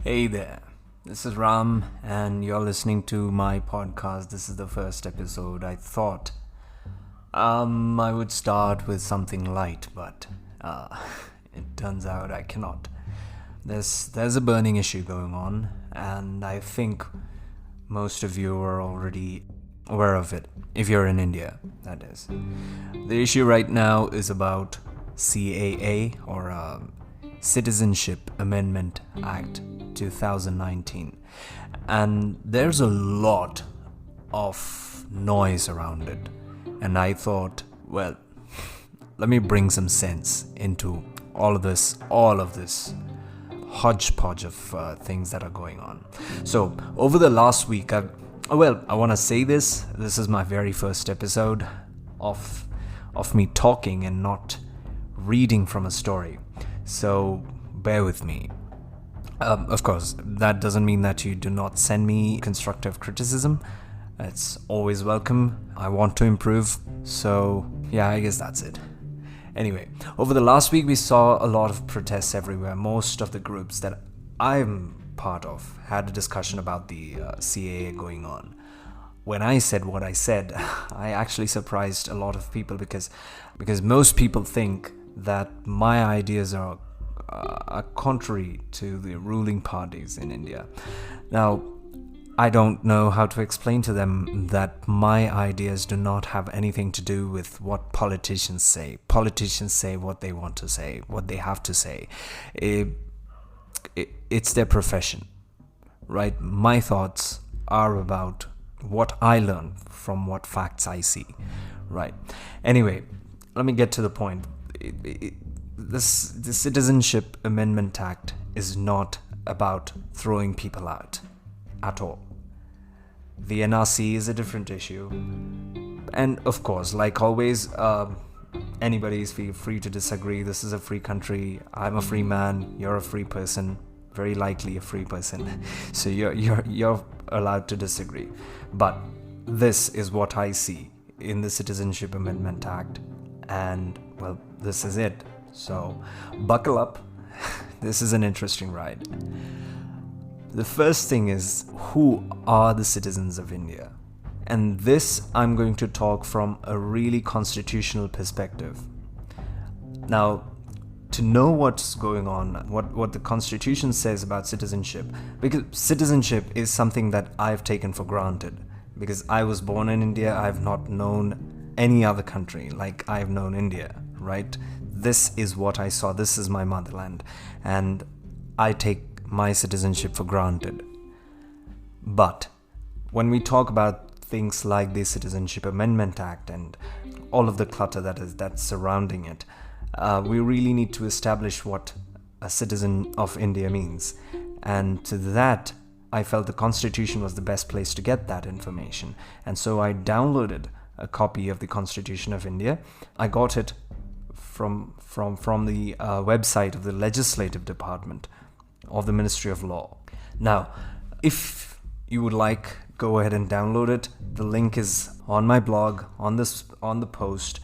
Hey there, this is Ram, and you're listening to my podcast. This is the first episode. I thought I would start with something light, but it turns out I cannot. There's a burning issue going on, and I think most of you are already aware of it, if you're in India, that is. The issue right now is about CAA, or Citizenship Amendment Act 2019, and there's a lot of noise around it, and I thought, well, let me bring some sense into all of this hodgepodge of things that are going on. So over the last week, I want to say this is my very first episode of me talking and not reading from a story, so bear with me. Of course, that doesn't mean that you do not send me constructive criticism. It's always welcome. I want to improve. So, yeah, I guess that's it. Anyway, over the last week, we saw a lot of protests everywhere. Most of the groups that I'm part of had a discussion about the CAA going on. When I said what I said, I actually surprised a lot of people because most people think that my ideas are contrary to the ruling parties in India. Now, I don't know how to explain to them that my ideas do not have anything to do with what politicians say. Politicians say what they want to say, what they have to say. It's their profession, right? My thoughts are about what I learn from what facts I see, right? Anyway, let me get to the point. The Citizenship Amendment Act is not about throwing people out at all. The NRC is a different issue. And of course, like always, anybody is free to disagree. This is a free country. I'm a free man. You're a free person. Very likely a free person. So you're allowed to disagree. But this is what I see in the Citizenship Amendment Act. And, well, this is it. So, buckle up. This is an interesting ride. The first thing is, who are the citizens of India? And this I'm going to talk from a really constitutional perspective. Now, to know what's going on, what the Constitution says about citizenship, because citizenship is something that I've taken for granted. Because I was born in India, I've not known any other country like I've known India, right? This is what I saw. This is my motherland. And I take my citizenship for granted. But when we talk about things like the Citizenship Amendment Act and all of the clutter that's surrounding it, we really need to establish what a citizen of India means. And to that, I felt the Constitution was the best place to get that information. And so I downloaded a copy of the Constitution of India. I got it from the website of the Legislative Department of the Ministry of Law. Now, if you would like, go ahead and download it. The link is on my blog, on the post.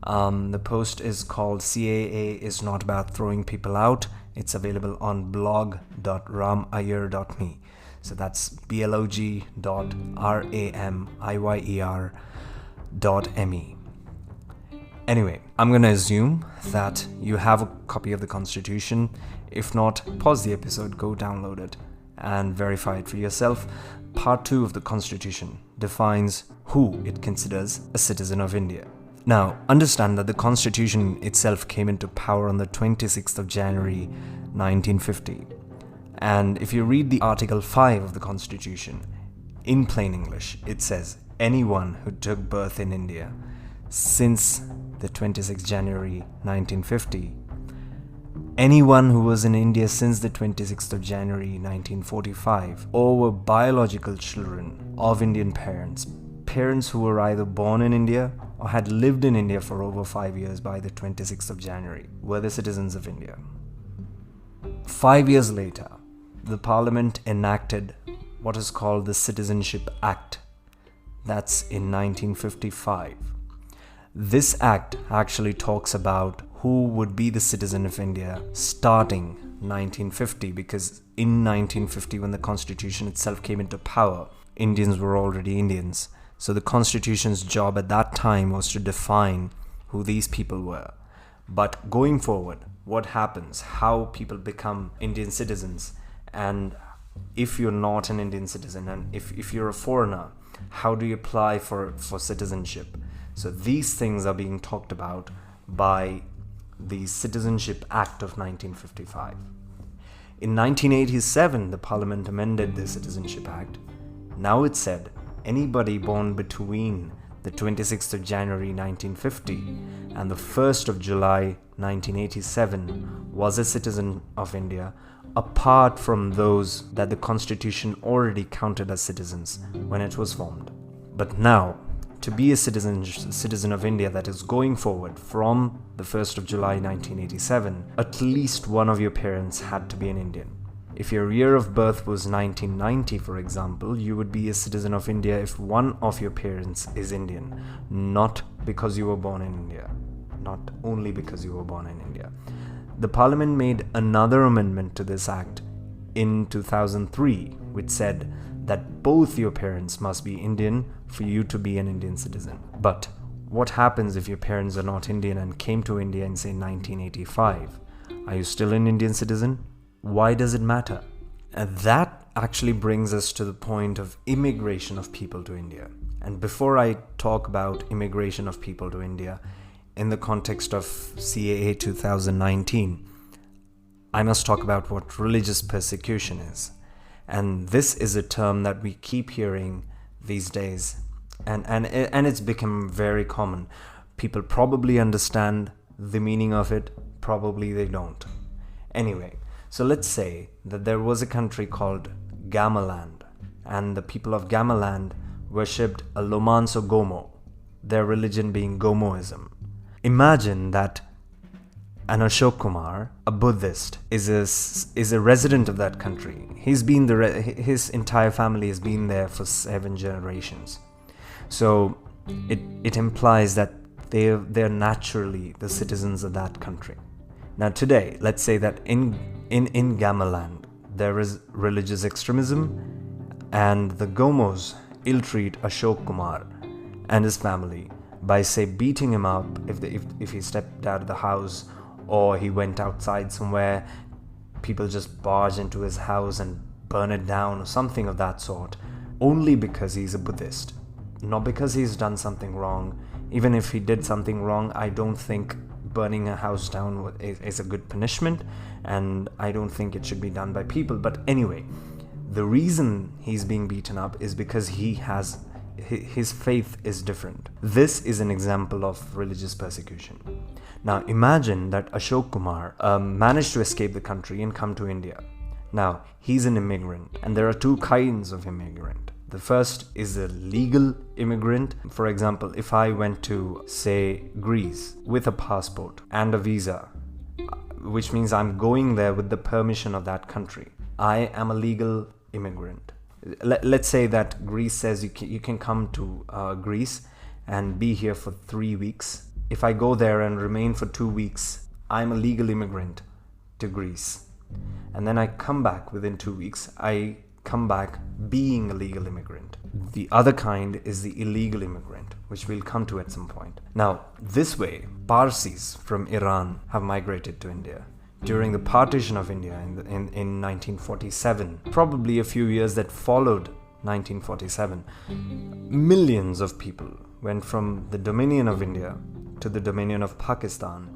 The post is called CAA is not about throwing people out. It's available on blog.ramiyer.me. So that's blog.ramiyer.me. Anyway, I'm going to assume that you have a copy of the Constitution. If not, pause the episode, go download it, and verify it for yourself. Part 2 of the Constitution defines who it considers a citizen of India. Now, understand that the Constitution itself came into power on the 26th of January 1950. And if you read the Article 5 of the Constitution, in plain English, it says, anyone who took birth in India since the 26th January 1950, anyone who was in India since the 26th of January 1945, or were biological children of Indian parents who were either born in India or had lived in India for over 5 years by the 26th of January, were the citizens of India. 5 years later, the Parliament enacted what is called the Citizenship Act. That's in 1955. This act actually talks about who would be the citizen of India starting 1950, because in 1950, when the Constitution itself came into power, Indians were already Indians. So the Constitution's job at that time was to define who these people were. But going forward, what happens, how people become Indian citizens, and if you're not an Indian citizen, and if you're a foreigner, how do you apply for citizenship? So these things are being talked about by the Citizenship Act of 1955. In 1987, the Parliament amended the Citizenship Act. Now it said anybody born between the 26th of January 1950 and the 1st of July 1987 was a citizen of India, apart from those that the Constitution already counted as citizens when it was formed. But now, to be a citizen of India that is going forward from the 1st of July 1987, at least one of your parents had to be an Indian. If your year of birth was 1990, for example, you would be a citizen of India if one of your parents is Indian, not because you were born in India. Not only because you were born in India. The Parliament made another amendment to this act in 2003, which said that both your parents must be Indian for you to be an Indian citizen. But what happens if your parents are not Indian and came to India in, say, 1985? Are you still an Indian citizen? Why does it matter? And that actually brings us to the point of immigration of people to India. And before I talk about immigration of people to India in the context of CAA 2019, I must talk about what religious persecution is. And this is a term that we keep hearing these days, and it's become very common. People probably understand the meaning of it, probably they don't. Anyway, so let's say that there was a country called Gamaland, and the people of Gamaland worshipped a Lomanso Gomo, their religion being Gomoism. Imagine that an Ashok Kumar, a Buddhist, is a resident of that country. He's been his entire family has been there for 7 generations. So it implies that they're naturally the citizens of that country. Now today, let's say that in Gamaland there is religious extremism, and the Gomos ill-treat Ashok Kumar and his family by, say, beating him up if he stepped out of the house, or he went outside somewhere. People just barge into his house and burn it down or something of that sort, only because he's a Buddhist, not because he's done something wrong. Even if he did something wrong, I don't think burning a house down is a good punishment, and I don't think it should be done by people. But anyway, the reason he's being beaten up is because his faith is different. This is an example of religious persecution. Now imagine that Ashok Kumar managed to escape the country and come to India. Now he's an immigrant, and there are 2 kinds of immigrant. The first is a legal immigrant. For example, if I went to, say, Greece with a passport and a visa, which means I'm going there with the permission of that country, I am a legal immigrant. Let's say that Greece says you can come to Greece and be here for 3 weeks. If I go there and remain for 2 weeks, I'm a legal immigrant to Greece. And then I come back within 2 weeks. I come back being a legal immigrant. The other kind is the illegal immigrant, which we'll come to at some point. Now, this way, Parsis from Iran have migrated to India. During the partition of India in 1947, probably a few years that followed 1947, millions of people went from the dominion of India to the dominion of Pakistan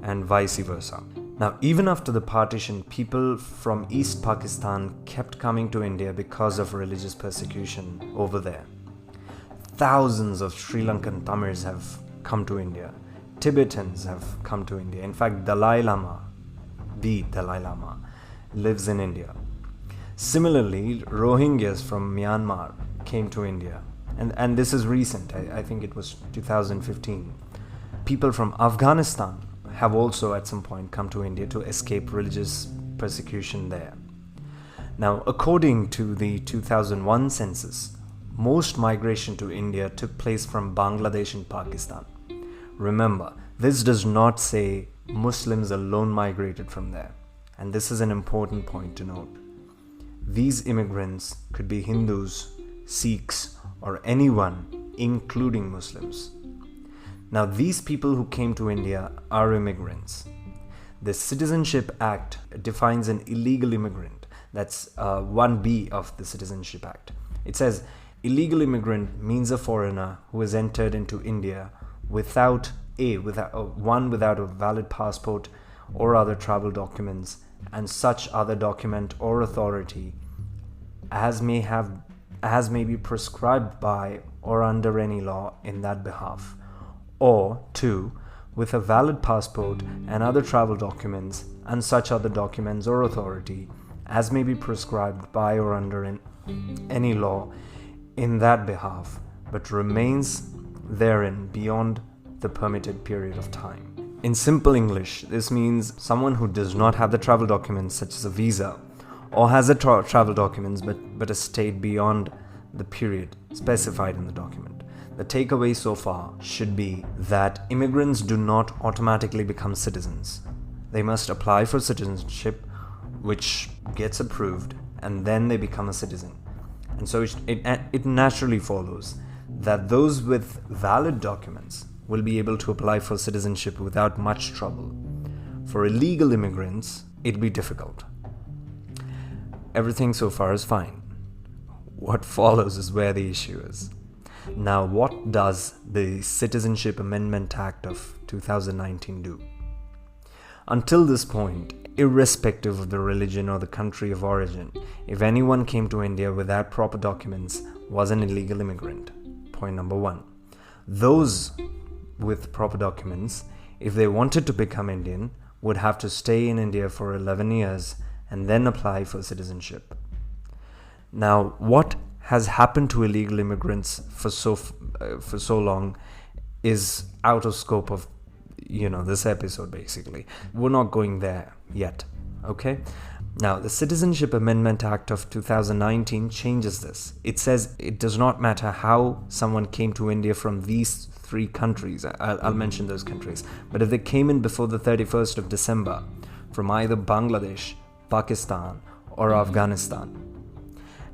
and vice versa. Now, even after the partition, people from East Pakistan kept coming to India because of religious persecution over there. Thousands of Sri Lankan Tamils have come to India. Tibetans have come to India. In fact, the Dalai Lama lives in India. Similarly, Rohingyas from Myanmar came to India. And this is recent. I think it was 2015. People from Afghanistan have also at some point come to India to escape religious persecution there. Now, according to the 2001 census, most migration to India took place from Bangladesh and Pakistan. Remember, this does not say Muslims alone migrated from there. and this is an important point to note, these immigrants could be Hindus, Sikhs, or anyone, including Muslims. Now, these people who came to India are immigrants. The Citizenship Act defines an illegal immigrant. That's 1B of the Citizenship Act. It says, illegal immigrant means a foreigner who has entered into India without a valid passport or other travel documents, and such other document or authority as may be prescribed by or under any law in that behalf, or 2, with a valid passport and other travel documents and such other documents or authority as may be prescribed by or under any law in that behalf, but remains therein beyond the permitted period of time. In simple English, this means someone who does not have the travel documents such as a visa, or has the travel documents but has stayed beyond the period specified in the document. The takeaway so far should be that immigrants do not automatically become citizens. They must apply for citizenship, which gets approved, and then they become a citizen. And so it naturally follows that those with valid documents will be able to apply for citizenship without much trouble. For illegal immigrants, it'll be difficult. Everything so far is fine. What follows is where the issue is. Now, what does the Citizenship Amendment Act of 2019 do? Until this point, irrespective of the religion or the country of origin, if anyone came to India without proper documents, was an illegal immigrant. Point number 1. Those with proper documents, if they wanted to become Indian, would have to stay in India for 11 years and then apply for citizenship. Now, what has happened to illegal immigrants for so long is out of scope of this episode. Basically, we're not going there yet. Okay. Now, the Citizenship Amendment Act of 2019 changes this. It says it does not matter how someone came to India from these 3 countries. I'll mention those countries. But if they came in before the 31st of December from either Bangladesh, Pakistan, or Afghanistan,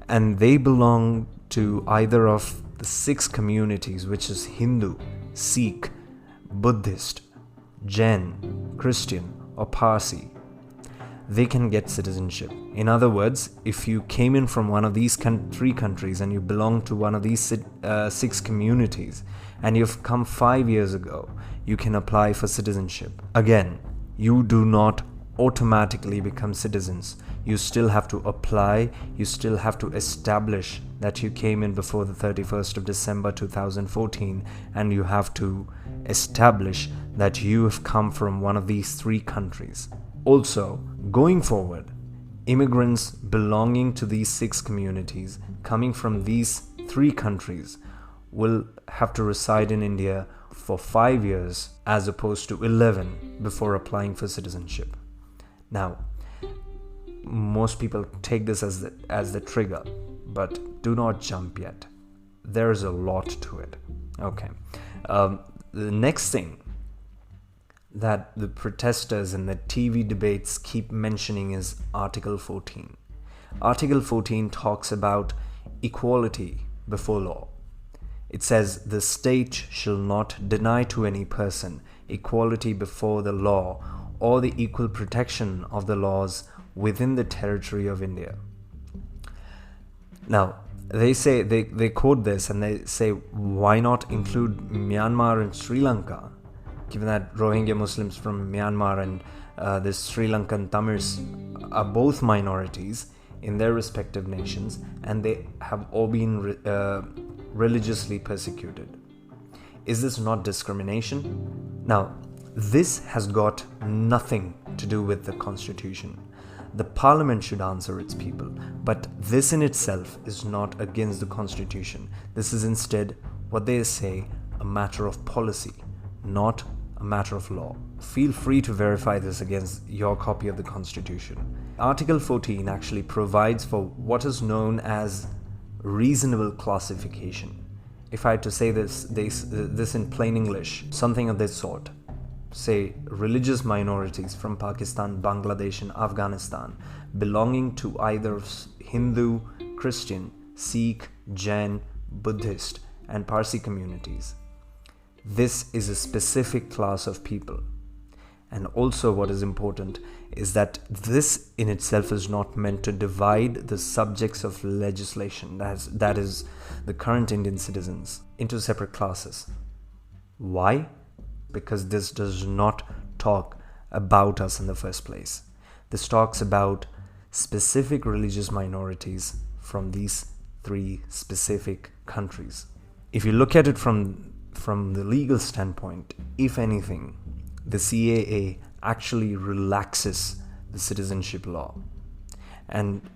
and they belong to either of the 6 communities, which is Hindu, Sikh, Buddhist, Jain, Christian, or Parsi, they can get citizenship. In other words, if you came in from one of these 3 countries and you belong to one of these 6 communities and you've come 5 years ago, you can apply for citizenship. Again, you do not automatically become citizens. You still have to apply, you still have to establish that you came in before the 31st of December 2014, and you have to establish that you have come from one of these 3 countries. Also, going forward, immigrants belonging to these 6 communities, coming from these 3 countries, will have to reside in India for 5 years as opposed to 11 before applying for citizenship. Now, most people take this as the trigger, but do not jump yet. There's a lot to it. Okay. The next thing that the protesters and the TV debates keep mentioning is Article 14. Article 14 talks about equality before law. It says the state shall not deny to any person equality before the law or the equal protection of the laws within the territory of India. Now, they say, they quote this and they say, why not include Myanmar and Sri Lanka, given that Rohingya Muslims from Myanmar and the Sri Lankan Tamils are both minorities in their respective nations, and they have all been religiously persecuted. Is this not discrimination? Now, this has got nothing to do with the Constitution. The Parliament should answer its people, but this in itself is not against the Constitution. This is instead, what they say, a matter of policy, not a matter of law. Feel free to verify this against your copy of the Constitution. Article 14 actually provides for what is known as reasonable classification. If I had to say this in plain English, something of this sort. say, religious minorities from Pakistan, Bangladesh, and Afghanistan belonging to either Hindu, Christian, Sikh, Jain, Buddhist, and Parsi communities. This is a specific class of people. And also, what is important is that this in itself is not meant to divide the subjects of legislation, that is the current Indian citizens, into separate classes. Why? Because this does not talk about us in the first place. This talks about specific religious minorities from these three specific countries. If you look at it from the legal standpoint, if anything, the CAA actually relaxes the citizenship law. And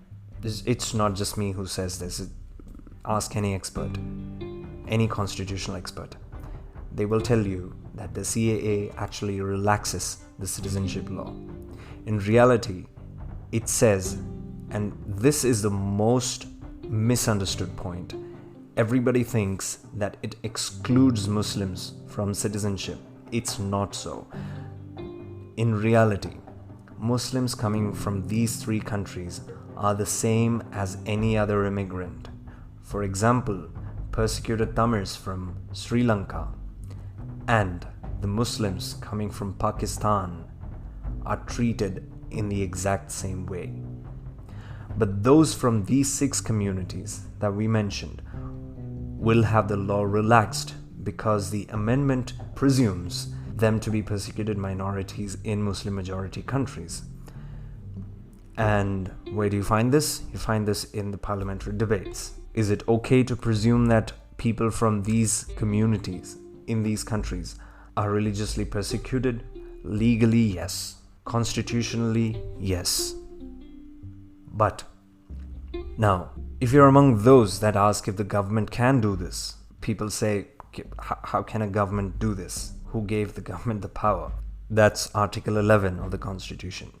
it's not just me who says this. Ask any expert, any constitutional expert. They will tell you that the CAA actually relaxes the citizenship law. In reality, it says, and this is the most misunderstood point, everybody thinks that it excludes Muslims from citizenship. It's not so. In reality, Muslims coming from these three countries are the same as any other immigrant. For example, persecuted Tamils from Sri Lanka and the Muslims coming from Pakistan are treated in the exact same way. But those from these 6 communities that we mentioned will have the law relaxed because the amendment presumes them to be persecuted minorities in Muslim majority countries. And where do you find this? You find this in the parliamentary debates. Is it okay to presume that people from these communities in these countries are religiously persecuted? Legally, yes. Constitutionally, yes. But now, if you're among those that ask if the government can do this, people say, how can a government do this? Who gave the government the power? That's Article 11 of the Constitution.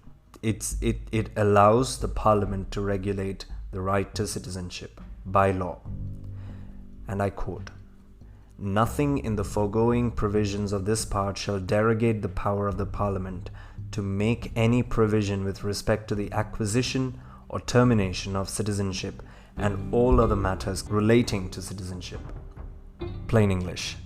It allows the Parliament to regulate the right to citizenship by law. And I quote, "Nothing in the foregoing provisions of this part shall derogate the power of the Parliament to make any provision with respect to the acquisition or termination of citizenship and all other matters relating to citizenship." Plain English,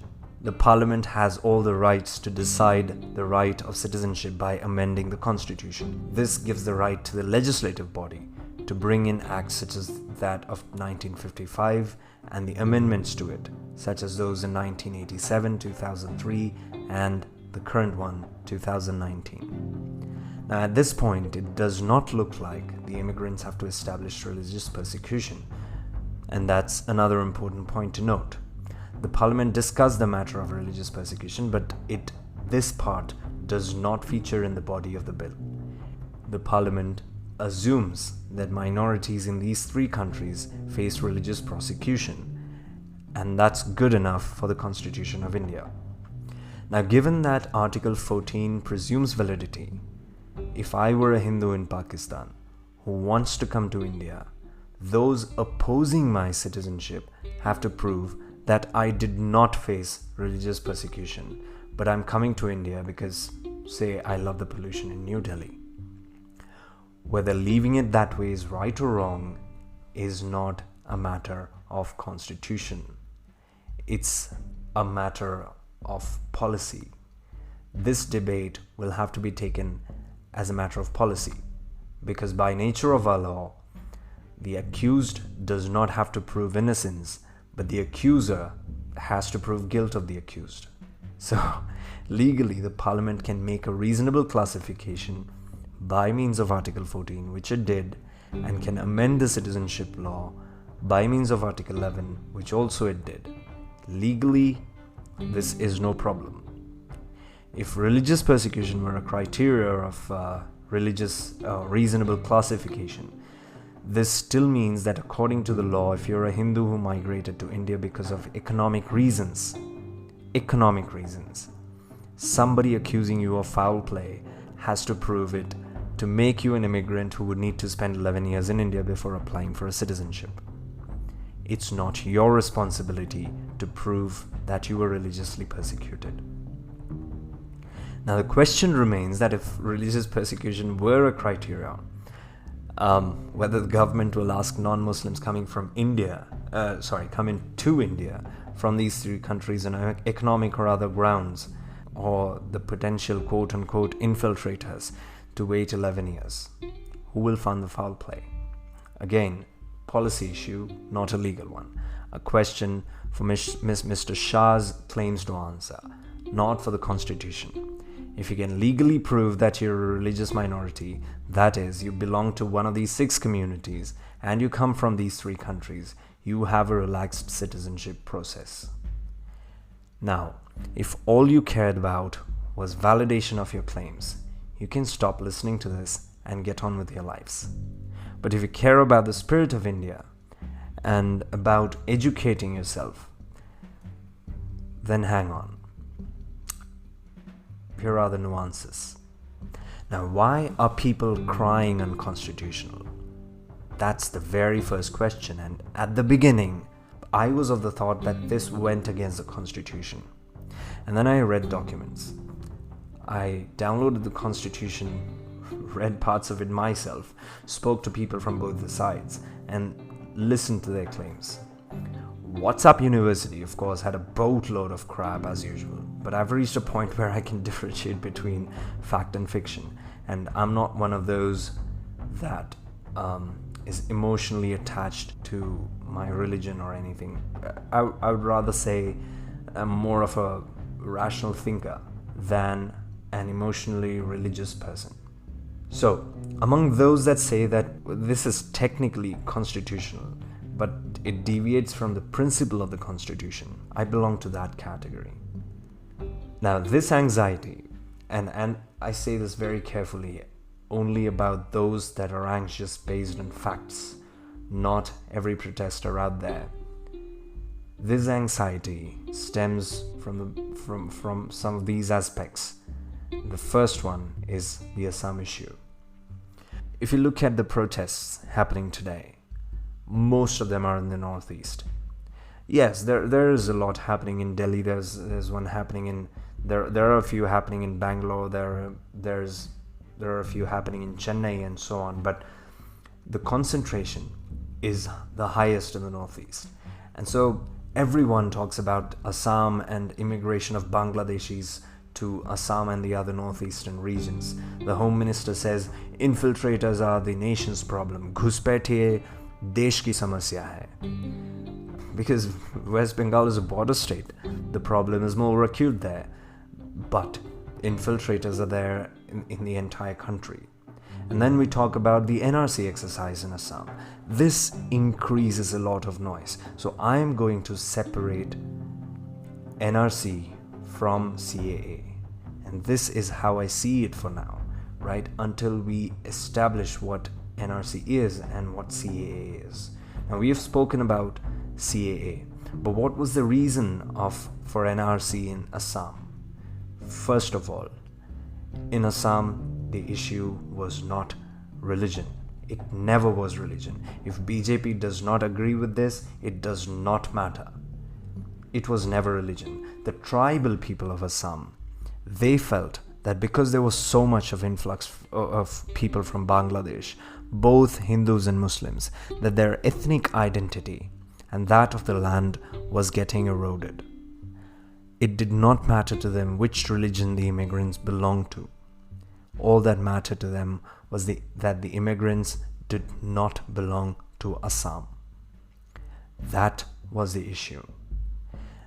the Parliament has all the rights to decide the right of citizenship by amending the Constitution. This gives the right to the legislative body to bring in acts such as that of 1955 and the amendments to it, such as those in 1987, 2003, and the current one, 2019. Now, at this point, it does not look like the immigrants have to establish religious persecution, and that's another important point to note. The Parliament discussed the matter of religious persecution, but this part does not feature in the body of the bill. The Parliament assumes that minorities in these 3 countries face religious persecution, and that's good enough for the Constitution of India. Now, given that Article 14 presumes validity, if I were a Hindu in Pakistan who wants to come to India, those opposing my citizenship have to prove that I did not face religious persecution, but I'm coming to India because, say, I love the pollution in New Delhi. Whether leaving it that way is right or wrong is not a matter of constitution. It's a matter of policy. This debate will have to be taken as a matter of policy, because by nature of our law, the accused does not have to prove innocence, but the accuser has to prove guilt of the accused. So, legally, the Parliament can make a reasonable classification by means of Article 14, which it did, and can amend the citizenship law by means of Article 11, which also it did. Legally, this is no problem. If religious persecution were a criteria of religious reasonable classification, this still means that according to the law, if you're a Hindu who migrated to India because of economic reasons, somebody accusing you of foul play has to prove it to make you an immigrant who would need to spend 11 years in India before applying for a citizenship. It's not your responsibility to prove that you were religiously persecuted. Now the question remains that if religious persecution were a criteria, whether the government will ask non-Muslims coming to India from these three countries on economic or other grounds, or the potential quote-unquote infiltrators, to wait 11 years. Who will fund the foul play? Again, policy issue, not a legal one. A question for Mr. Shah's claims to answer, not for the Constitution. If you can legally prove that you're a religious minority, that is, you belong to one of these 6 communities, and you come from these 3 countries, you have a relaxed citizenship process. Now, if all you cared about was validation of your claims, you can stop listening to this and get on with your lives. But if you care about the spirit of India and about educating yourself, then hang on. Here are the nuances. Now, why are people crying unconstitutional? That's the very first question, and at the beginning, I was of the thought that this went against the Constitution. And then I read documents. I downloaded the Constitution, read parts of it myself, spoke to people from both the sides, and listened to their claims. What's Up University, of course, had a boatload of crap as usual, but I've reached a point where I can differentiate between fact and fiction, and I'm not one of those that is emotionally attached to my religion or anything. I would rather say I'm more of a rational thinker than an emotionally religious person. So, among those that say that this is technically constitutional, but it deviates from the principle of the Constitution, I belong to that category. Now, this anxiety, and I say this very carefully, only about those that are anxious based on facts, not every protester out there. This anxiety stems from some of these aspects. The first one is the Assam issue. If you look at the protests happening today, most of them are in the northeast. Yes, there is a lot happening in Delhi. There's one happening in there are a few happening in Bangalore. There are a few happening in Chennai and so on. But the concentration is the highest in the northeast, and so everyone talks about Assam and immigration of Bangladeshis to Assam and the other northeastern regions. The Home Minister says infiltrators are the nation's problem. Ghuspaitiye desh ki samasya hai. Because West Bengal is a border state, the problem is more acute there. But infiltrators are there in the entire country. And then we talk about the NRC exercise in Assam. This increases a lot of noise. So I am going to separate NRC from CAA. And this is how I see it for now, right? Until we establish what NRC is and what CAA is. Now, we have spoken about CAA, but what was the reason for NRC in Assam? First of all, in Assam, the issue was not religion. It never was religion. If BJP does not agree with this, it does not matter. It was never religion. The tribal people of Assam, they felt that because there was so much of influx of people from Bangladesh, both Hindus and Muslims, that their ethnic identity and that of the land was getting eroded. It did not matter to them which religion the immigrants belonged to. All that mattered to them was that the immigrants did not belong to Assam. That was the issue.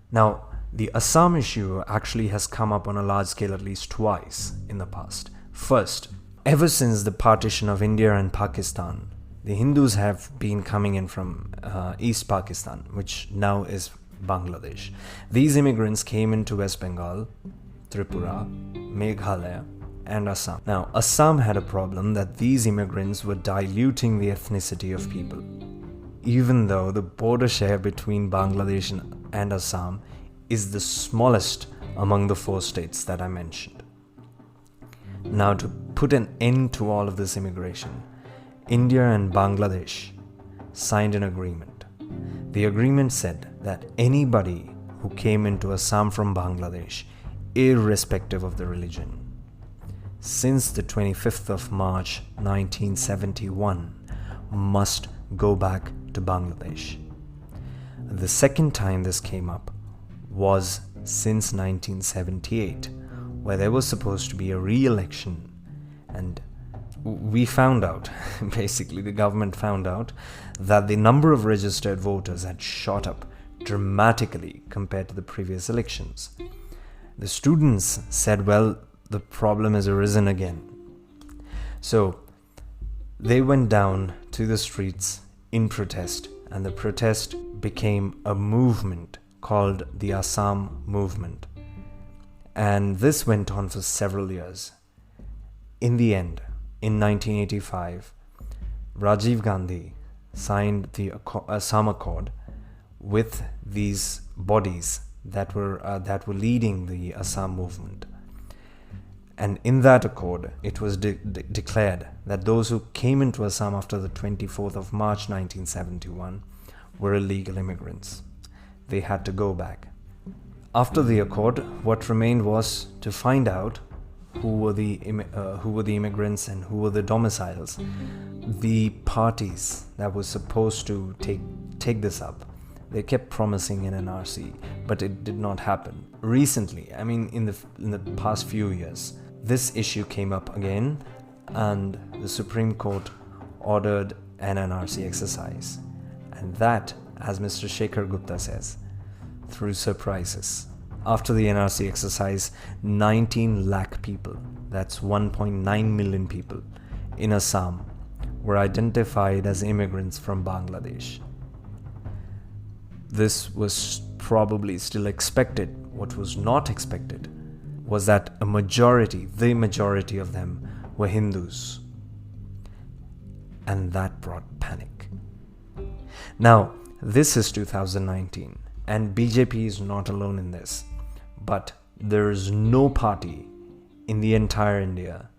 Now, the Assam issue actually has come up on a large scale at least twice in the past. First, ever since the partition of India and Pakistan, the Hindus have been coming in from East Pakistan, which now is Bangladesh. These immigrants came into West Bengal, Tripura, Meghalaya, and Assam. Now, Assam had a problem that these immigrants were diluting the ethnicity of people. Even though the border share between Bangladesh and Assam is the smallest among the 4 states that I mentioned. Now, to put an end to all of this immigration, India and Bangladesh signed an agreement. The agreement said that anybody who came into Assam from Bangladesh, irrespective of the religion, since the 25th of March 1971 must go back to Bangladesh. The second time this came up was since 1978, where there was supposed to be a re-election, and we found out, basically the government found out, that the number of registered voters had shot up dramatically compared to the previous elections. The students said, well, the problem has arisen again. So they went down to the streets in protest, and the protest became a movement called the Assam Movement. And this went on for several years. In the end, in 1985, Rajiv Gandhi signed the Assam Accord with these bodies that were leading the Assam movement. And in that accord, it was declared that those who came into Assam after the 24th of March 1971 were illegal immigrants. They had to go back. After the accord, what remained was to find out who were the immigrants and who were the domiciles. The parties that were supposed to take this up, they kept promising an NRC, but it did not happen. Recently, I mean in the past few years, this issue came up again, and the Supreme Court ordered an NRC exercise. And that, as Mr. Shekhar Gupta says, through surprises. After the NRC exercise, 19 lakh people, that's 1.9 million people, in Assam were identified as immigrants from Bangladesh. This was probably still expected. What was not expected was that the majority of them were Hindus. And that brought panic. Now, this is 2019, and BJP is not alone in this. But there is no party in the entire India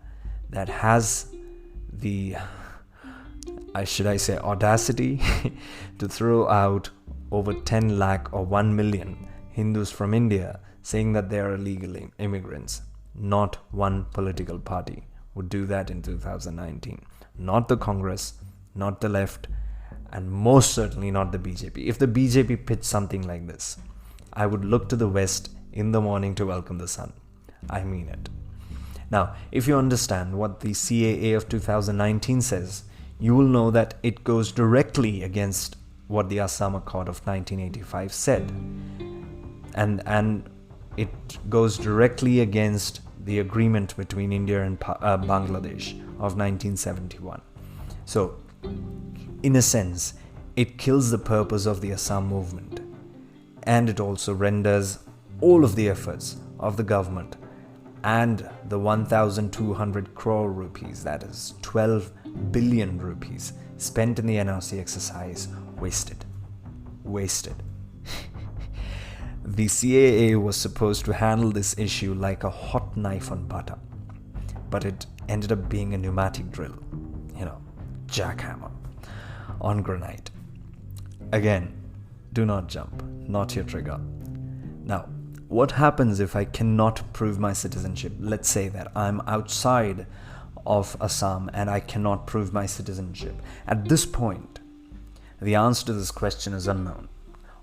that has the, should I say, audacity to throw out over 10 lakh or 1 million Hindus from India saying that they are illegal immigrants. Not one political party would do that in 2019. Not the Congress, not the left, and most certainly not the BJP. If the BJP pitched something like this, I would look to the West in the morning to welcome the sun. I mean it. Now, if you understand what the CAA of 2019 says, you will know that it goes directly against what the Assam Accord of 1985 said. And it goes directly against the agreement between India and Bangladesh of 1971. So, in a sense, it kills the purpose of the Assam movement. And it also renders all of the efforts of the government and the 1,200 crore rupees, that is 12 billion rupees, spent in the NRC exercise wasted. The CAA was supposed to handle this issue like a hot knife on butter, but it ended up being a pneumatic drill, jackhammer on granite. Again, do not jump, not your trigger. Now, what happens if I cannot prove my citizenship? Let's say that I'm outside of Assam and I cannot prove my citizenship. At this point, the answer to this question is unknown.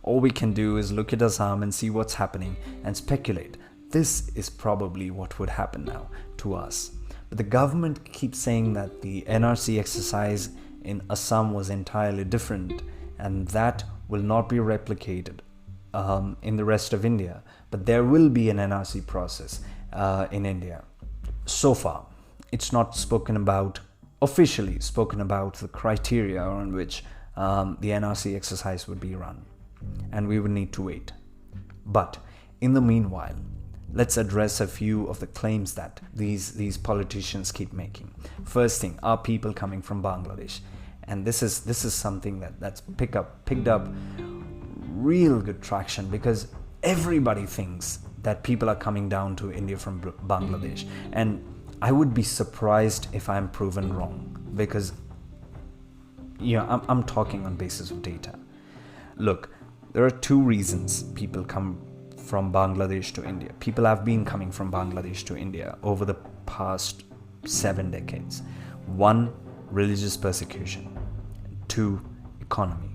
All we can do is look at Assam and see what's happening and speculate. This is probably what would happen now to us. But the government keeps saying that the NRC exercise in Assam was entirely different, and that will not be replicated in the rest of India. But there will be an NRC process in India. So far, it's not officially spoken about the criteria on which the NRC exercise would be run. And we would need to wait. But in the meanwhile, let's address a few of the claims that these politicians keep making. First thing, are people coming from Bangladesh? And this is something that's picked up real good traction, because everybody thinks that people are coming down to India from Bangladesh. And I would be surprised if I'm proven wrong, because I'm talking on basis of data. Look, there are two reasons people come from Bangladesh to India. People have been coming from Bangladesh to India over the past 7 decades. 1, religious persecution. 2, economy.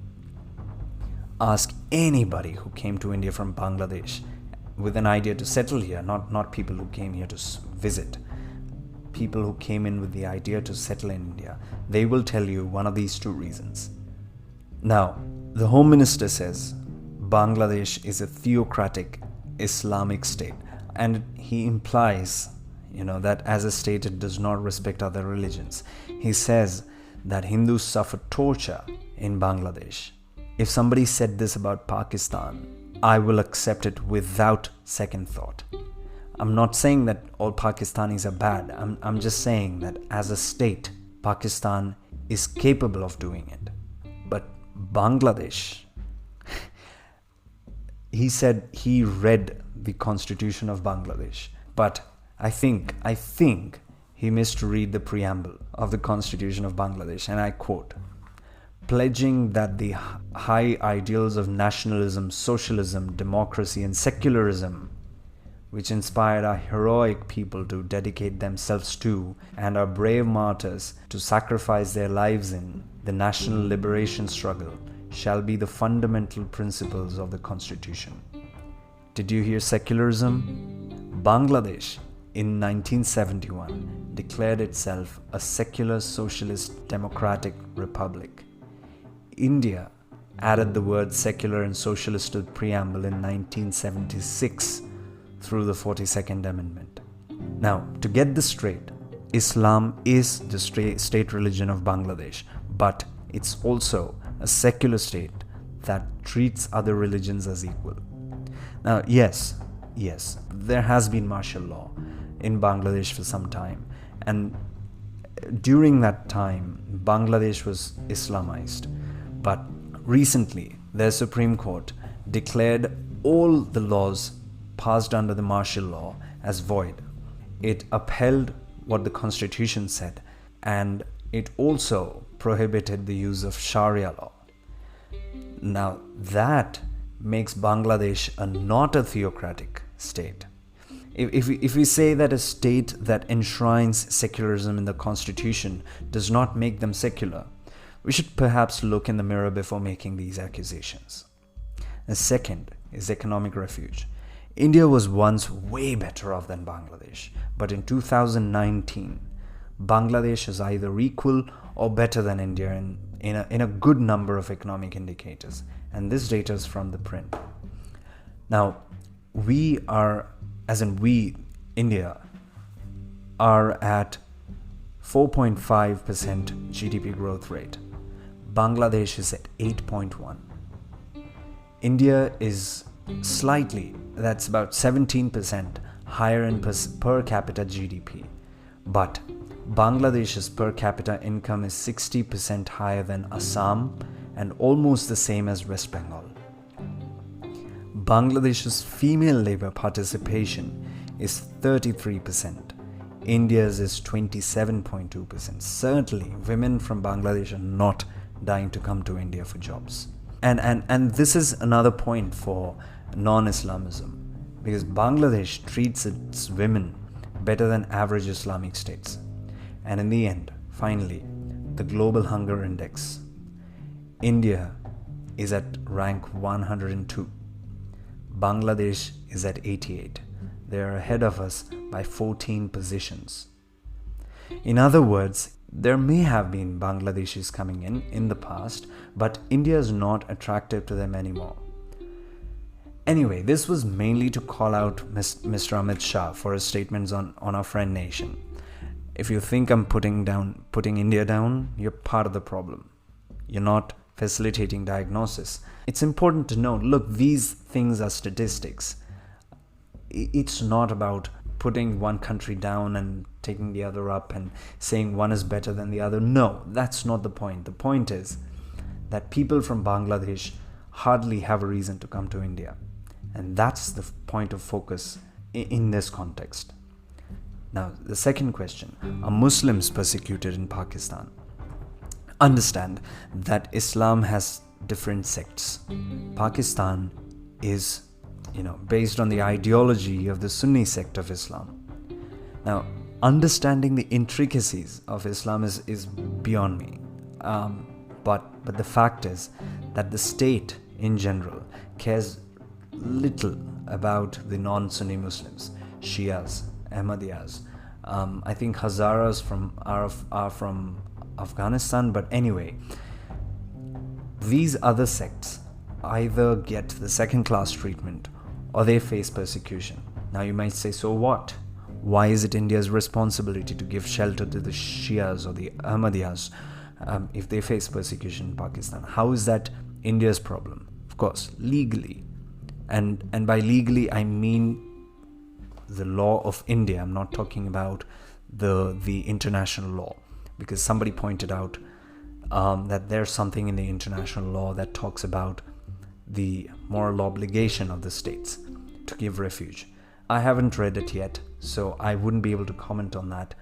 Ask anybody who came to India from Bangladesh with an idea to settle here, not people who came here to visit. People who came in with the idea to settle in India. They will tell you one of these 2 reasons. Now, the Home Minister says Bangladesh is a theocratic Islamic state, and he implies, that as a state it does not respect other religions. He says that Hindus suffer torture in Bangladesh. If somebody said this about Pakistan, I will accept it without second thought. I'm not saying that all Pakistanis are bad. I'm just saying that as a state, Pakistan is capable of doing it. But Bangladesh, he said he read the constitution of Bangladesh, but I think he missed to read the preamble of the constitution of Bangladesh, and I quote, pledging that the high ideals of nationalism, socialism, democracy and secularism, which inspired our heroic people to dedicate themselves to and our brave martyrs to sacrifice their lives in the national liberation struggle, shall be the fundamental principles of the Constitution. Did you hear secularism? Bangladesh in 1971 declared itself a secular socialist democratic republic. India added the words secular and socialist to the preamble in 1976 through the 42nd Amendment. Now, to get this straight, Islam is the state religion of Bangladesh, but it's also a secular state that treats other religions as equal. Now, yes, there has been martial law in Bangladesh for some time, and during that time, Bangladesh was Islamized. But recently, their Supreme Court declared all the laws passed under the martial law as void. It upheld what the Constitution said, and it also prohibited the use of Sharia law. Now, that makes Bangladesh not a theocratic state. If we say that a state that enshrines secularism in the Constitution does not make them secular, we should perhaps look in the mirror before making these accusations. The second is economic refuge. India was once way better off than Bangladesh, but in 2019, Bangladesh is either equal or better than India in a good number of economic indicators, and this data is from the print. Now, India, are at 4.5% GDP growth rate. Bangladesh is at 8.1. India is slightly, that's about 17% higher in per capita GDP. But Bangladesh's per capita income is 60% higher than Assam and almost the same as West Bengal. Bangladesh's female labor participation is 33%. India's is 27.2%. Certainly, women from Bangladesh are not dying to come to India for jobs. And this is another point for non-Islamism, because Bangladesh treats its women better than average Islamic states. And in the end, finally, the Global Hunger Index. India is at rank 102. Bangladesh is at 88. They are ahead of us by 14 positions. In other words, there may have been Bangladeshis coming in the past, but India is not attractive to them anymore. Anyway, this was mainly to call out Mr. Amit Shah for his statements on our friend nation. If you think I'm putting India down, you're part of the problem. You're not facilitating diagnosis. It's important to note, look, these things are statistics. It's not about putting one country down and taking the other up and saying one is better than the other. No, that's not the point. The point is that people from Bangladesh hardly have a reason to come to India. And that's the point of focus in this context. Now, the second question, are Muslims persecuted in Pakistan? Understand that Islam has different sects. Pakistan is, based on the ideology of the Sunni sect of Islam. Now, Understanding the intricacies of Islam is beyond me. But the fact is that the state in general cares little about the non-Sunni Muslims, Shias, Ahmadiyas. I think Hazaras are from Afghanistan, but anyway, these other sects either get the second-class treatment or they face persecution. Now you might say, so what? Why is it India's responsibility to give shelter to the Shias or the Ahmadiyas if they face persecution in Pakistan? How is that India's problem? Of course, legally. And by legally, I mean the law of India. I'm not talking about the international law, because somebody pointed out that there's something in the international law that talks about the moral obligation of the states to give refuge. I haven't read it yet, so I wouldn't be able to comment on that.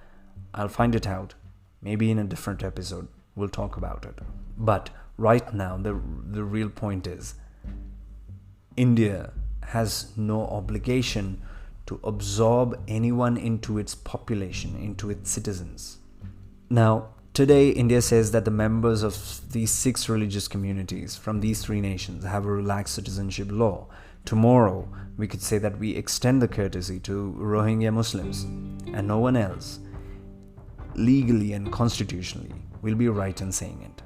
I'll find it out. Maybe in a different episode, we'll talk about it. But right now, the real point is, India has no obligation to absorb anyone into its population, into its citizens. Now, today, India says that the members of these 6 religious communities from these 3 nations have a relaxed citizenship law. Tomorrow, we could say that we extend the courtesy to Rohingya Muslims, and no one else, legally and constitutionally, will be right in saying it.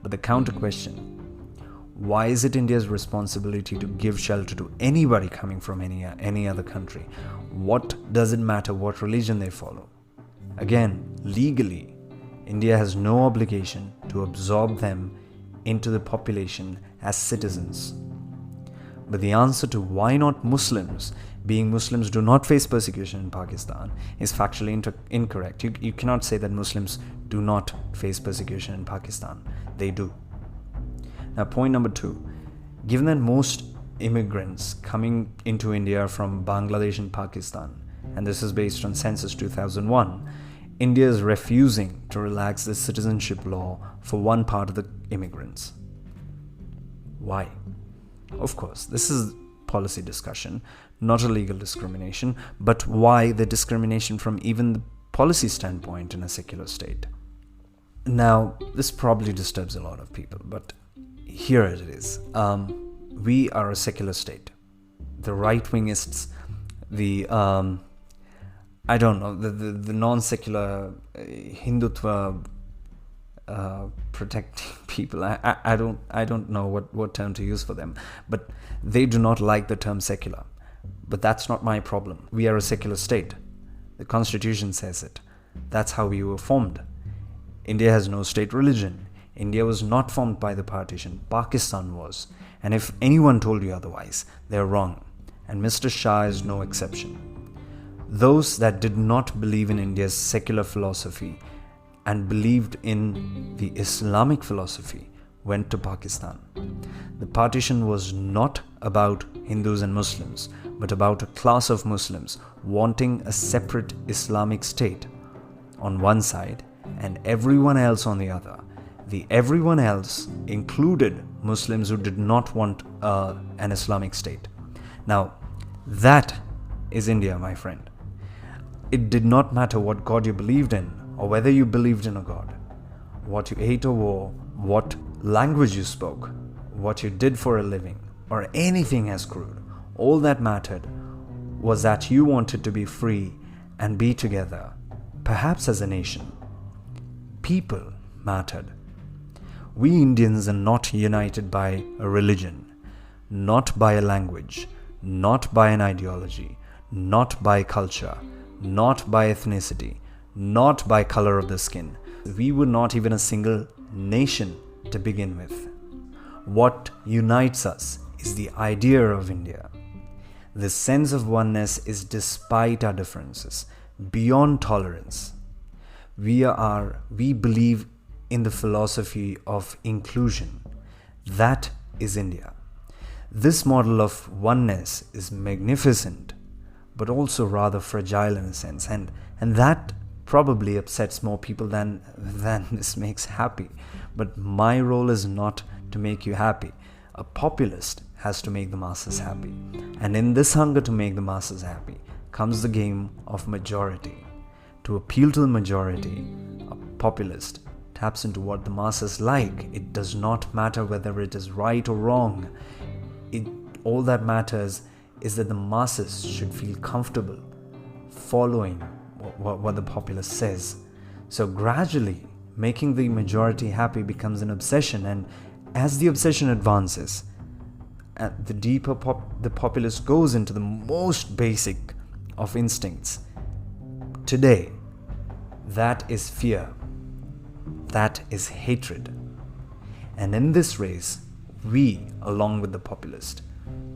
But the counter question, why is it India's responsibility to give shelter to anybody coming from any other country? What does it matter what religion they follow? Again, legally, India has no obligation to absorb them into the population as citizens. But the answer to why not Muslims, being Muslims do not face persecution in Pakistan, is factually incorrect. You cannot say that Muslims do not face persecution in Pakistan. They do. Now, point number 2. Given that most immigrants coming into India from Bangladesh and Pakistan, and this is based on Census 2001, India is refusing to relax the citizenship law for one part of the immigrants. Why? Of course, this is policy discussion, not a legal discrimination, but why the discrimination from even the policy standpoint in a secular state? Now, this probably disturbs a lot of people, but here it is. We are a secular state. The right-wingists, the non-secular Hindutva protecting people. I don't know what term to use for them, but they do not like the term secular. But that's not my problem. We are a secular state. The Constitution says it. That's how we were formed. India has no state religion. India was not formed by the partition. Pakistan was. And if anyone told you otherwise, they're wrong. And Mr. Shah is no exception. Those that did not believe in India's secular philosophy and believed in the Islamic philosophy went to Pakistan. The partition was not about Hindus and Muslims, but about a class of Muslims wanting a separate Islamic state on one side and everyone else on the other. The everyone else included Muslims who did not want an Islamic state. Now, that is India, my friend. It did not matter what God you believed in, or whether you believed in a God, what you ate or wore, what language you spoke, what you did for a living, or anything as crude. All that mattered was that you wanted to be free and be together, perhaps as a nation. People mattered. We Indians are not united by a religion, not by a language, not by an ideology, not by culture, not by ethnicity, not by color of the skin. We were not even a single nation to begin with. What unites us is the idea of India. This sense of oneness is despite our differences, beyond tolerance. We believe in the philosophy of inclusion. That is India. This model of oneness is magnificent, but also rather fragile in a sense, and that probably upsets more people than this makes happy. But my role is not to make you happy. A populist has to make the masses happy. And in this hunger to make the masses happy comes the game of majority. To appeal to the majority, a populist taps into what the masses like. It does not matter whether it is right or wrong. All that matters is that the masses should feel comfortable following what the populace says. So gradually, making the majority happy becomes an obsession, and as the obsession advances, the deeper the populace goes into the most basic of instincts. Today, that is fear. That is hatred. And in this race, we, along with the populist,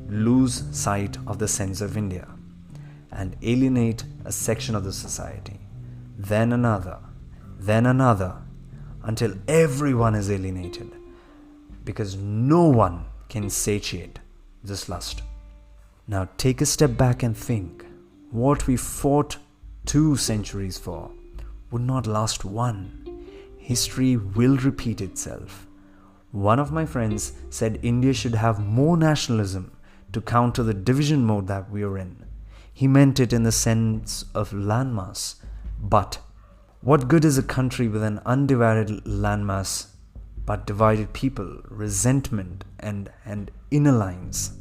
lose sight of the sense of India and alienate a section of the society, then another, until everyone is alienated, because no one can satiate this lust. Now take a step back and think. What we fought 2 centuries for would not last one. History will repeat itself. One of my friends said India should have more nationalism to counter the division mode that we are in. He meant it in the sense of landmass. But what good is a country with an undivided landmass but divided people, resentment, and inner lines?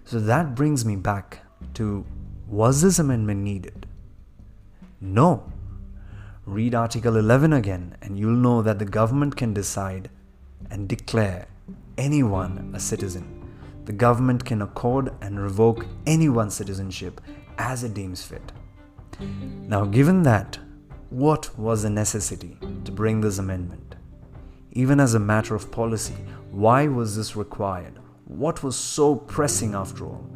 So that brings me back to, was this amendment needed? No. Read Article 11 again and you'll know that the government can decide and declare anyone a citizen. The government can accord and revoke anyone's citizenship as it deems fit. Now, given that, what was the necessity to bring this amendment? Even as a matter of policy, why was this required? What was so pressing after all?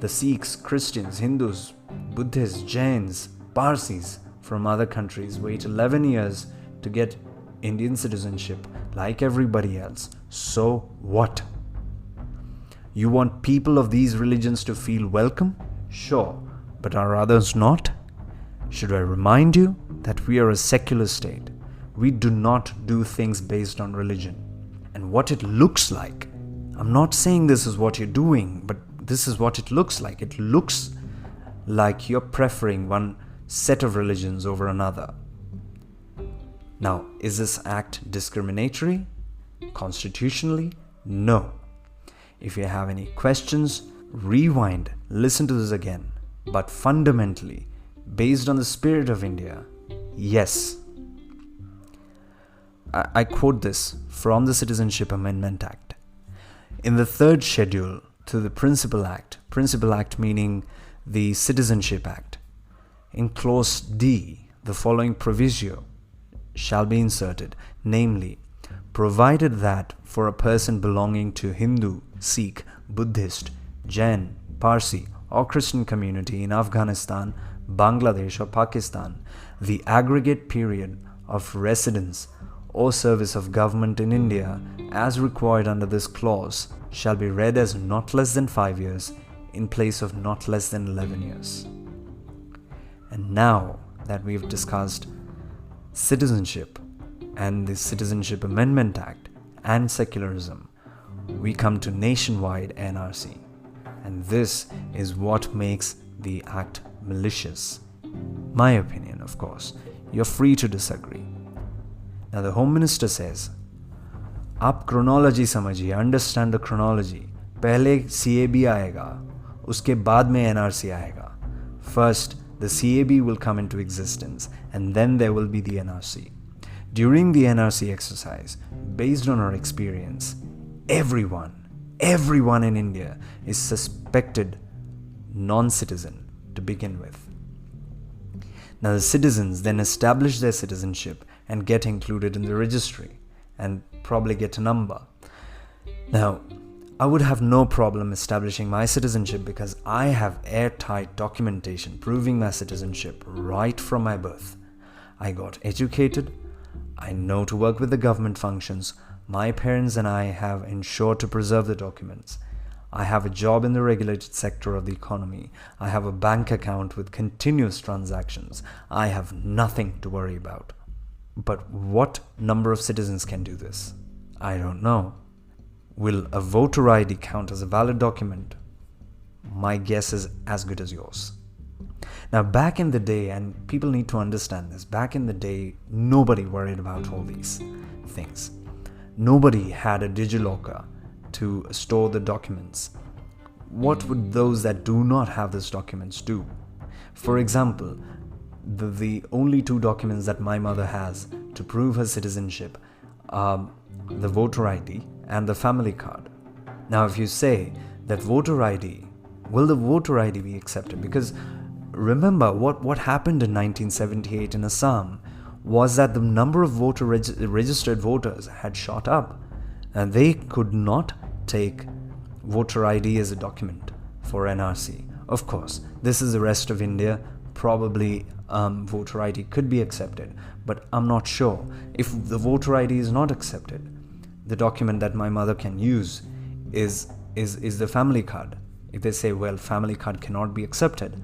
The Sikhs, Christians, Hindus, Buddhists, Jains, Parsis from other countries wait 11 years to get Indian citizenship like everybody else. So what? You want people of these religions to feel welcome? Sure, but are others not? Should I remind you that we are a secular state? We do not do things based on religion. And what it looks like, I'm not saying this is what you're doing, but this is what it looks like. It looks like you're preferring one set of religions over another. Now, is this act discriminatory? Constitutionally? No. If you have any questions, rewind, listen to this again. But fundamentally, based on the spirit of India, yes. I quote this from the Citizenship Amendment Act. In the 3rd schedule to the Principal Act meaning the Citizenship Act, in clause D, the following proviso shall be inserted, namely, provided that for a person belonging to Hindu, Sikh, Buddhist, Jain, Parsi or Christian community in Afghanistan, Bangladesh or Pakistan, the aggregate period of residence or service of government in India as required under this clause shall be read as not less than 5 years in place of not less than 11 years. And now that we've discussed citizenship and the Citizenship Amendment Act and secularism, we come to nationwide NRC. And this is what makes the act malicious. My opinion, of course. You're free to disagree. Now the Home Minister says, आप chronology समझिए, understand the chronology. पहले CAB आएगा, उसके बाद में NRC आएगा. First, the CAB will come into existence and then there will be the NRC. During the NRC exercise, based on our experience, everyone in India is suspected non-citizen to begin with. Now the citizens then establish their citizenship and get included in the registry and probably get a number. Now, I would have no problem establishing my citizenship because I have airtight documentation proving my citizenship right from my birth. I got educated, I know to work with the government functions, my parents and I have ensured to preserve the documents. I have a job in the regulated sector of the economy. I have a bank account with continuous transactions. I have nothing to worry about. But what number of citizens can do this? I don't know. Will a voter ID count as a valid document? My guess is as good as yours. Now, back in the day, and people need to understand this, back in the day, nobody worried about all these things. Nobody had a digilocker to store the documents. What would those that do not have these documents do? For example, the only two documents that my mother has to prove her citizenship are the voter ID and the family card. Now, if you say that voter ID, will the voter ID be accepted? Because remember, what happened in 1978 in Assam was that the number of registered voters had shot up, and they could not take voter ID as a document for NRC. Of course, this is the rest of India. Probably voter ID could be accepted, but I'm not sure. If the voter ID is not accepted, the document that my mother can use is the family card. If they say, well, family card cannot be accepted,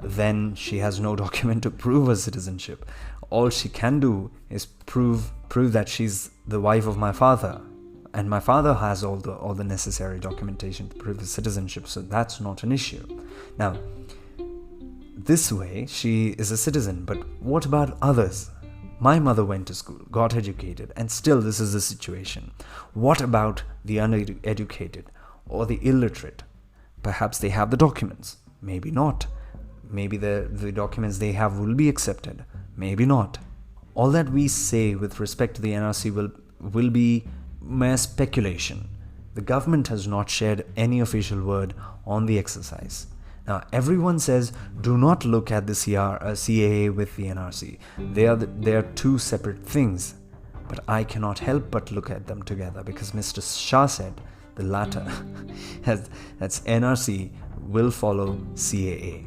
then she has no document to prove her citizenship. All she can do is prove that she's the wife of my father, and my father has all the necessary documentation to prove his citizenship, so that's not an issue. Now, this way she is a citizen, but what about others? My mother went to school, got educated, and still this is the situation. What about the uneducated or the illiterate? Perhaps they have the documents, maybe not. Maybe the documents they have will be accepted, maybe not. All that we say with respect to the NRC will be mere speculation. The government has not shared any official word on the exercise. Now, everyone says, do not look at the CAA with the NRC. They are two separate things. But I cannot help but look at them together, because Mr. Shah said the latter, that's NRC will follow CAA.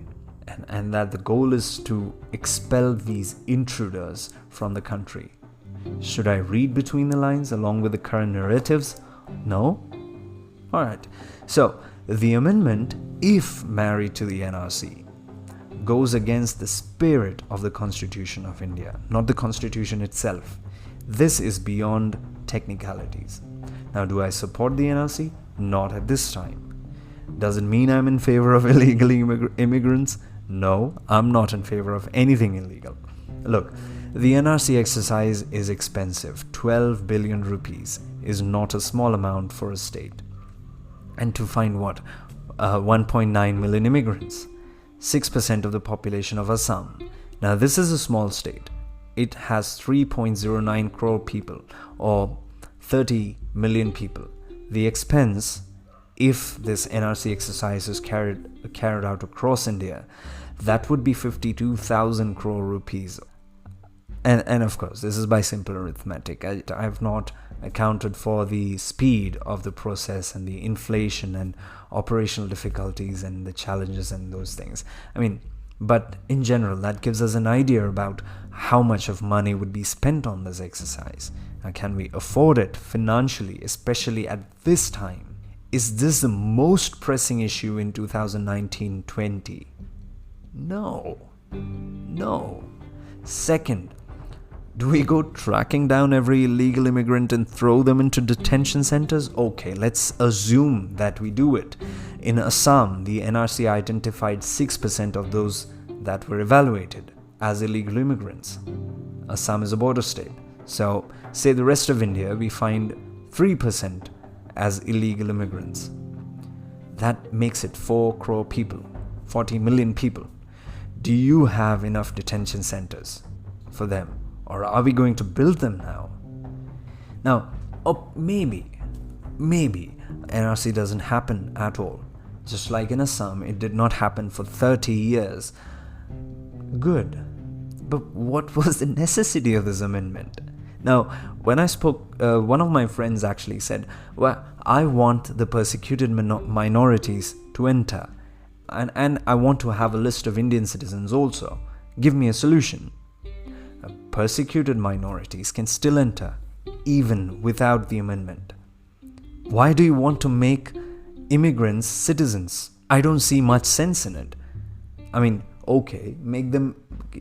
And that the goal is to expel these intruders from the country. Should I read between the lines along with the current narratives? No? Alright. So, the amendment, if married to the NRC, goes against the spirit of the Constitution of India, not the Constitution itself. This is beyond technicalities. Now, do I support the NRC? Not at this time. Does it mean I'm in favor of illegal immigrants? No, I'm not in favor of anything illegal. Look, the NRC exercise is expensive. 12 billion rupees is not a small amount for a state. And to find 1.9 million immigrants, 6% of the population of Assam. Now, this is a small state. It has 3.09 crore people, or 30 million people. The expense, if this NRC exercise is carried out across India, that would be 52,000 crore rupees. And of course, this is by simple arithmetic. I have not accounted for the speed of the process and the inflation and operational difficulties and the challenges and those things. But in general, that gives us an idea about how much of money would be spent on this exercise. Now, can we afford it financially, especially at this time? Is this the most pressing issue in 2019-20? No. Second, do we go tracking down every illegal immigrant and throw them into detention centers? Okay, let's assume that we do it. In Assam, the NRC identified 6% of those that were evaluated as illegal immigrants. Assam is a border state. So, say the rest of India, we find 3% as illegal immigrants. That makes it 4 crore people, 40 million people. Do you have enough detention centers for them? Or are we going to build them now? Now, maybe NRC doesn't happen at all. Just like in Assam, it did not happen for 30 years. Good. But what was the necessity of this amendment? Now, when I spoke, one of my friends actually said, well, I want the persecuted minorities to enter. And I want to have a list of Indian citizens also. Give me a solution. Persecuted minorities can still enter, even without the amendment. Why do you want to make immigrants citizens? I don't see much sense in it. Okay,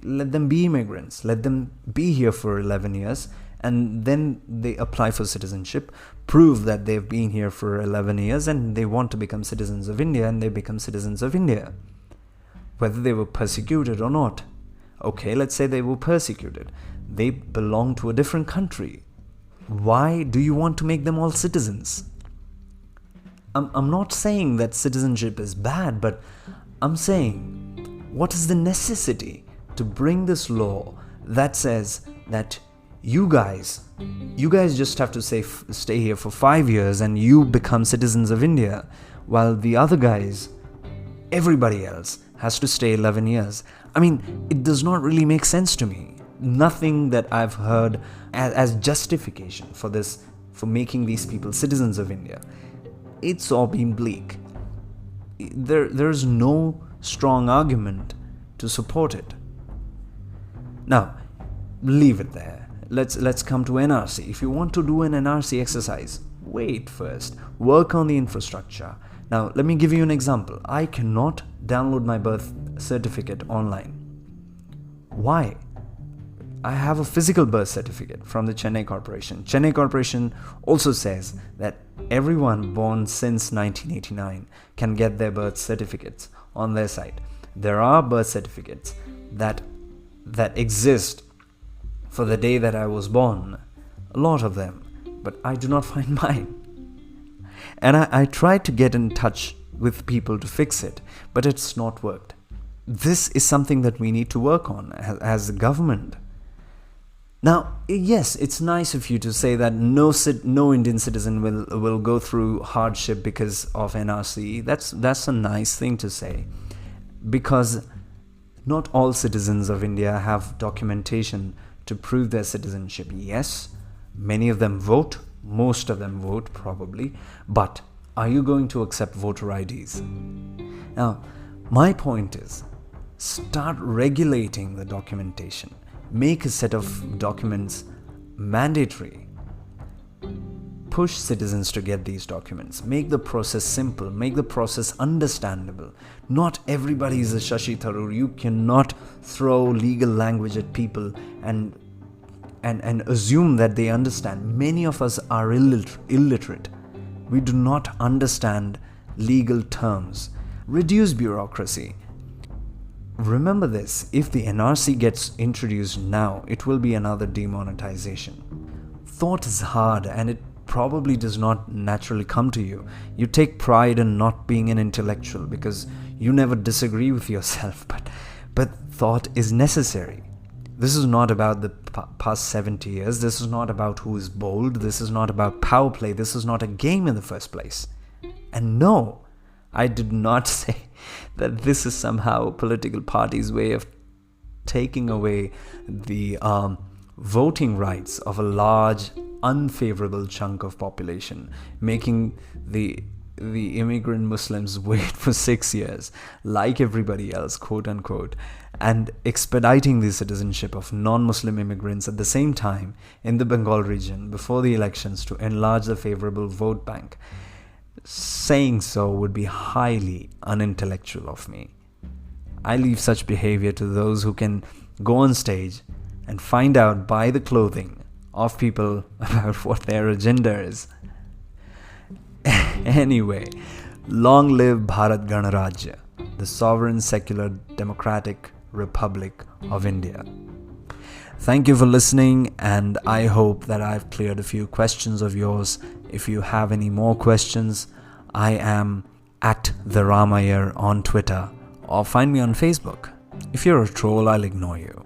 let them be immigrants. Let them be here for 11 years, and then they apply for citizenship, prove that they've been here for 11 years, and they want to become citizens of India, and they become citizens of India. whether they were persecuted or not. Okay, let's say they were persecuted. They belong to a different country. Why do you want to make them all citizens? I'm not saying that citizenship is bad, but I'm saying, what is the necessity to bring this law that says that you guys just have to stay here for 5 years and you become citizens of India, while the other guys, everybody else, has to stay 11 years. I mean, it does not really make sense to me. Nothing that I've heard as justification for this, for making these people citizens of India. It's all been bleak. There's no strong argument to support it. Now, leave it there. Let's come to NRC. If you want to do an NRC exercise, wait first. Work on the infrastructure. Now, let me give you an example. I cannot download my birth certificate online. Why? I have a physical birth certificate from the Chennai Corporation. Chennai Corporation also says that everyone born since 1989 can get their birth certificates on their site. There are birth certificates that exist for the day that I was born, a lot of them, but I do not find mine. And I tried to get in touch with people to fix it, but it's not worked. This is something that we need to work on as a government. Now, yes, it's nice of you to say that no Indian citizen will go through hardship because of NRC. That's a nice thing to say, because not all citizens of India have documentation to prove their citizenship. Yes, many of them vote, most of them vote probably, but are you going to accept voter IDs? Now, my point is, start regulating the documentation. Make a set of documents mandatory. Push citizens to get these documents. Make the process simple. Make the process understandable. Not everybody is a Shashi Tharoor. You cannot throw legal language at people and assume that they understand. Many of us are illiterate. We do not understand legal terms. Reduce bureaucracy. Remember this, if the NRC gets introduced now, it will be another demonetization. Thought is hard and it probably does not naturally come to you. You take pride in not being an intellectual because you never disagree with yourself, but thought is necessary. This is not about the past 70 years. This is not about who is bold. This is not about power play. This is not a game in the first place. And no, I did not say that this is somehow a political party's way of taking away the voting rights of a large, unfavorable chunk of population, making the immigrant Muslims wait for 6 years, like everybody else, quote unquote, and expediting the citizenship of non-Muslim immigrants at the same time in the Bengal region before the elections to enlarge the favorable vote bank. Saying so would be highly unintellectual of me. I leave such behavior to those who can go on stage and find out by the clothing of people about what their agenda is. Anyway, long live Bharat Ganarajya, the sovereign, secular, democratic Republic of India. Thank you for listening, and I hope that I've cleared a few questions of yours. If you have any more questions, I am at the Ramayar on Twitter, or find me on Facebook. If you're a troll, I'll ignore you.